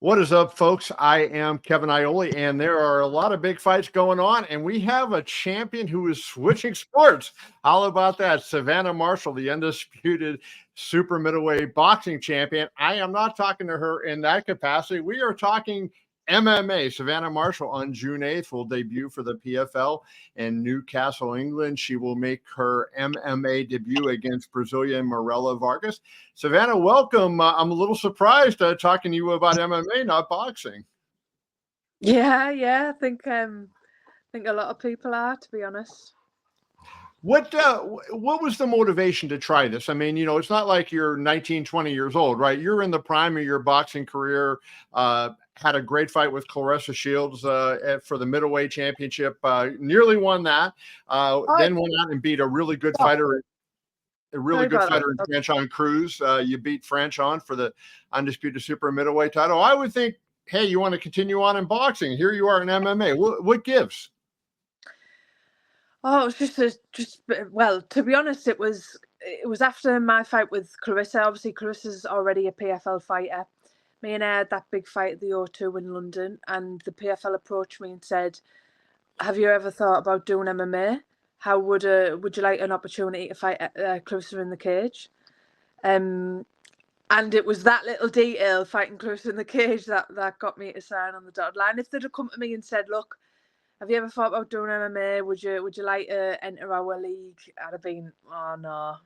What is up, folks? I am Kevin Ioli, and there are a lot of big fights going on, and we have a champion who is switching sports. How about that? Savannah Marshall, the undisputed super middleweight boxing champion. I am not talking to her in that capacity. We are talking MMA. Savannah Marshall on June 8th will debut for the PFL in Newcastle, England. She will make her MMA debut against Brazilian Mirela Vargas. Savannah, welcome. I'm a little surprised talking to you about MMA, not boxing. Yeah. I think a lot of people are, to be honest. What was the motivation to try this? I mean, it's not like you're 19, 20 years old, right? You're in the prime of your boxing career. Had a great fight with Claressa Shields for the middleweight championship. Nearly won that. Then went out and beat a really good fighter. A really good fighter in Franchon Cruz. You beat Franchon for the undisputed super middleweight title. I would think, hey, you want to continue on in boxing. Here you are in MMA. What gives? Oh, it was well, to be honest, it was after my fight with Claressa. Obviously, Clarissa's already a PFL fighter. Me and I had that big fight at the O2 in London, and the PFL approached me and said, "Have you ever thought about doing MMA? How would you like an opportunity to fight Clarissa in the cage?" And it was that little detail, fighting Clarissa in the cage, that got me to sign on the dotted line. If they'd have come to me and said, "Look, have you ever thought about doing MMA? Would you like to enter our league?" I'd have been, "Oh no,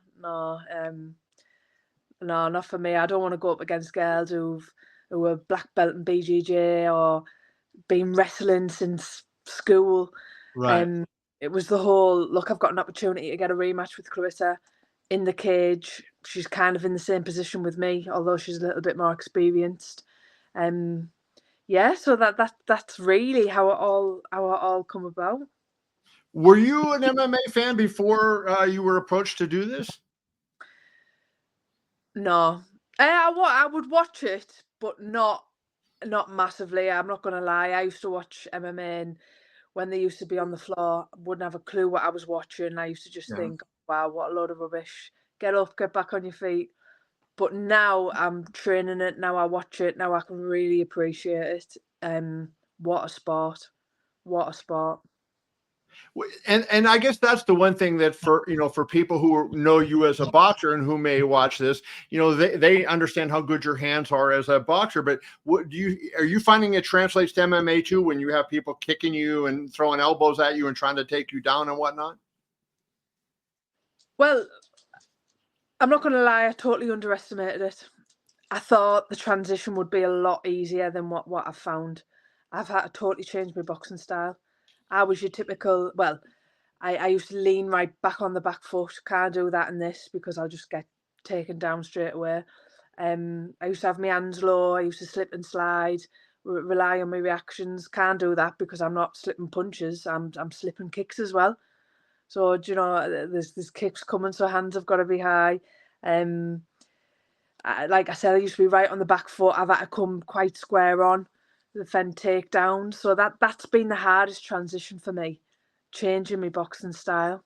not for me. I don't want to go up against girls who are black belt in BJJ or been wrestling since school." Right. It was the whole, look, I've got an opportunity to get a rematch with Clarissa in the cage. She's kind of in the same position with me, although she's a little bit more experienced. Yeah, so that's really how it all come about. Were you an MMA fan before you were approached to do this? No, I would watch it, but not massively. I'm not gonna lie. I used to watch MMA, and when they used to be on the floor, I wouldn't have a clue what I was watching. I used to just think, "Wow, what a load of rubbish! Get up, get back on your feet." But now I'm training it. Now I watch it. Now I can really appreciate it. What a sport! What a sport! And I guess that's the one thing that for people who know you as a boxer and who may watch this, they understand how good your hands are as a boxer. But are you finding it translates to MMA too when you have people kicking you and throwing elbows at you and trying to take you down and whatnot? Well, I'm not going to lie, I totally underestimated it. I thought the transition would be a lot easier than what I've found. I've had to totally change my boxing style. I was your typical, well, I used to lean right back on the back foot. Can't do that in this because I'll just get taken down straight away. I used to have my hands low. I used to slip and slide, rely on my reactions. Can't do that because I'm not slipping punches. I'm slipping kicks as well. So there's kicks coming, so hands have got to be high. Like I said, I used to be right on the back foot. I've had to come quite square on, defend takedown. So that's been the hardest transition for me, changing my boxing style.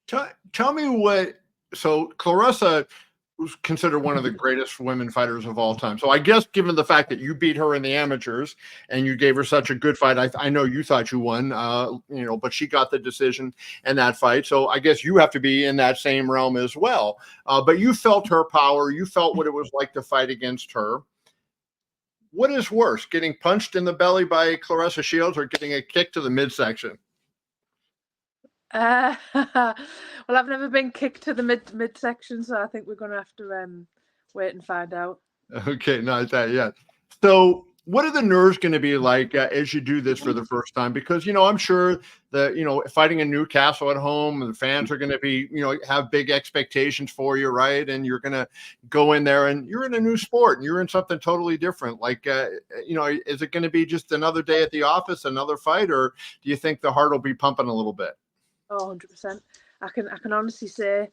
Tell me what. So Claressa was considered one of the greatest women fighters of all time. So I guess given the fact that you beat her in the amateurs and you gave her such a good fight, I know you thought you won, but she got the decision in that fight. So I guess you have to be in that same realm as well. But you felt her power. You felt what it was like to fight against her. What is worse, getting punched in the belly by Claressa Shields or getting a kick to the midsection? Well, I've never been kicked to the midsection, so I think we're going to have to wait and find out. Okay, not that yet. So, what are the nerves going to be like as you do this for the first time? Because I'm sure that fighting in Newcastle at home, the fans are going to be have big expectations for you, right? And you're going to go in there, and you're in a new sport, and you're in something totally different. Like, is it going to be just another day at the office, another fight, or do you think the heart will be pumping a little bit? Oh, 100%. I can honestly say,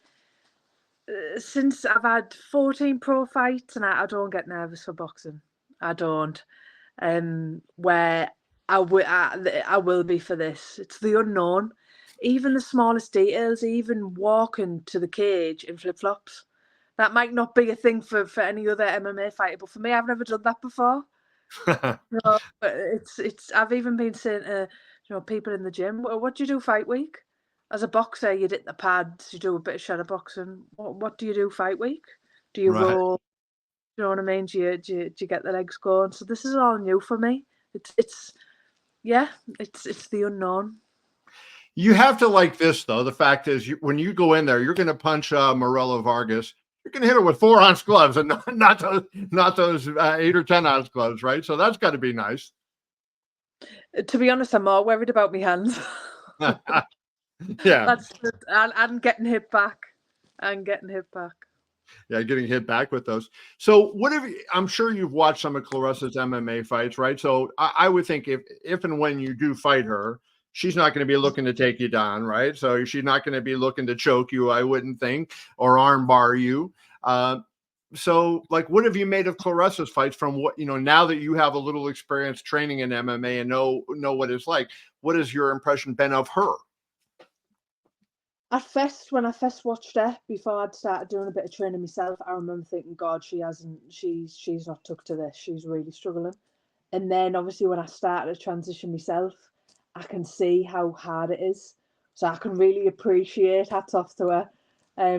since I've had 14 pro fights, and I don't get nervous for boxing. I don't. Where I will be for this. It's the unknown. Even the smallest details, even walking to the cage in flip-flops. That might not be a thing for any other MMA fighter, but for me, I've never done that before. No, but it's. I've even been saying to people in the gym, what do you do fight week? As a boxer, you hit the pads, you do a bit of shadow boxing. What do you do fight week? Do you Right. roll? You know what I mean? Do you get the legs going? So this is all new for me. It's the unknown. You have to like this, though. The fact is, when you go in there, you're going to punch Mirela Vargas. You're going to hit her with 4-ounce gloves and not those 8 or 10-ounce gloves, right? So that's got to be nice. To be honest, I'm more worried about my hands. Yeah. I'm getting hit back. I'm getting hit back. Yeah, getting hit back with those. So I'm sure you've watched some of Claressa's MMA fights, right? So I would think if and when you do fight her, she's not going to be looking to take you down, right? So she's not going to be looking to choke you, I wouldn't think, or arm bar you. So like, what have you made of Claressa's fights from what, now that you have a little experience training in MMA and know what it's like? What has your impression been of her? When I first watched her, before I'd started doing a bit of training myself, I remember thinking, God, she's not took to this. She's really struggling. And then obviously when I started to transition myself, I can see how hard it is. So I can really appreciate, hats off to her. I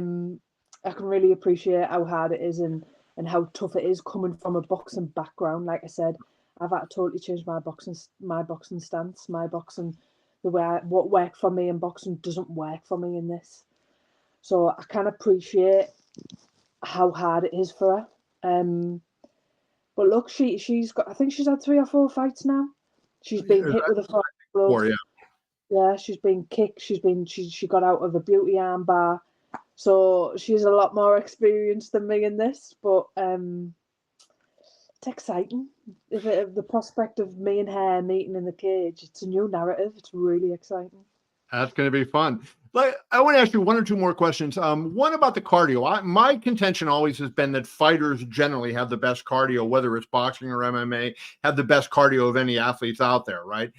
can really appreciate how hard it is and how tough it is coming from a boxing background. Like I said, I've had to totally change my boxing stance, the way what worked for me in boxing doesn't work for me in this. So I can appreciate how hard it is for her. But look, she's got. I think she's had 3 or 4 fights now. She's been hit with a front glove. Yeah, she's been kicked. She got out of a beauty arm bar. So she's a lot more experienced than me in this. But it's exciting. If the prospect of me and her meeting in the cage, it's a new narrative. It's really exciting. That's going to be fun. But I want to ask you 1 or 2 more questions. One about the cardio. My contention always has been that fighters generally have the best cardio, whether it's boxing or MMA, have the best cardio of any athletes out there, right?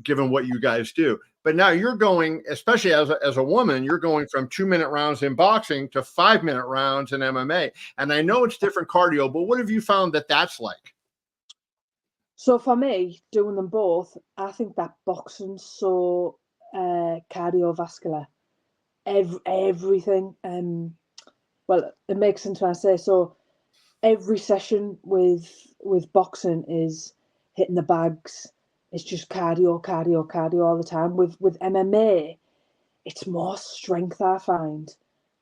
Given what you guys do. But now you're going, especially as a woman, you're going from 2-minute rounds in boxing to 5-minute rounds in MMA. And I know it's different cardio, but what have you found that's like? So for me, doing them both, I think that boxing's so cardiovascular, everything. Well, it makes sense when I say so. Every session with boxing is hitting the bags. It's just cardio all the time. With MMA, it's more strength. I find,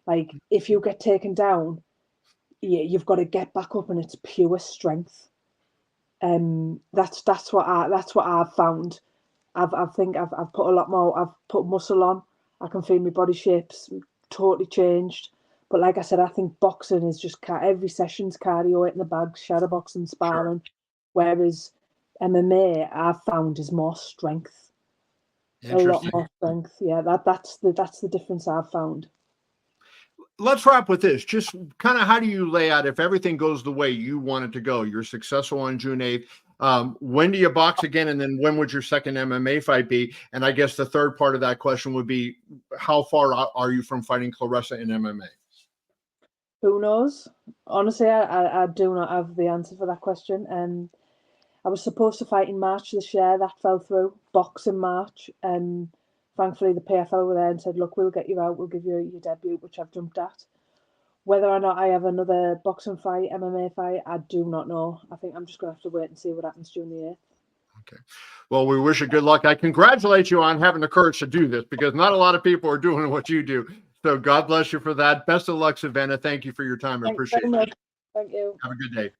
like, if you get taken down, you've got to get back up, and it's pure strength. That's what I've found. I think I've put a lot more. I've put muscle on. I can feel my body shapes totally changed. But like I said, I think boxing is just every session's cardio, hitting the bags, shadow boxing, sparring. Sure. Whereas MMA, I've found, is more strength. A lot more strength. Yeah, that's the difference I've found. Let's wrap with this. Just kind of how do you lay out, if everything goes the way you want it to go, you're successful on June 8th. When do you box again? And then when would your second MMA fight be? And I guess the third part of that question would be, how far are you from fighting Claressa in MMA? Who knows? Honestly, I do not have the answer for that question. I was supposed to fight in March this year. That fell through. Box in March. Thankfully, the PFL were there and said, look, we'll get you out. We'll give you your debut, which I've jumped at. Whether or not I have another boxing fight, MMA fight, I do not know. I think I'm just going to have to wait and see what happens June the 8th. Okay. Well, we wish you good luck. I congratulate you on having the courage to do this, because not a lot of people are doing what you do. So God bless you for that. Best of luck, Savannah. Thank you for your time. I appreciate it. Thank you. Have a good day.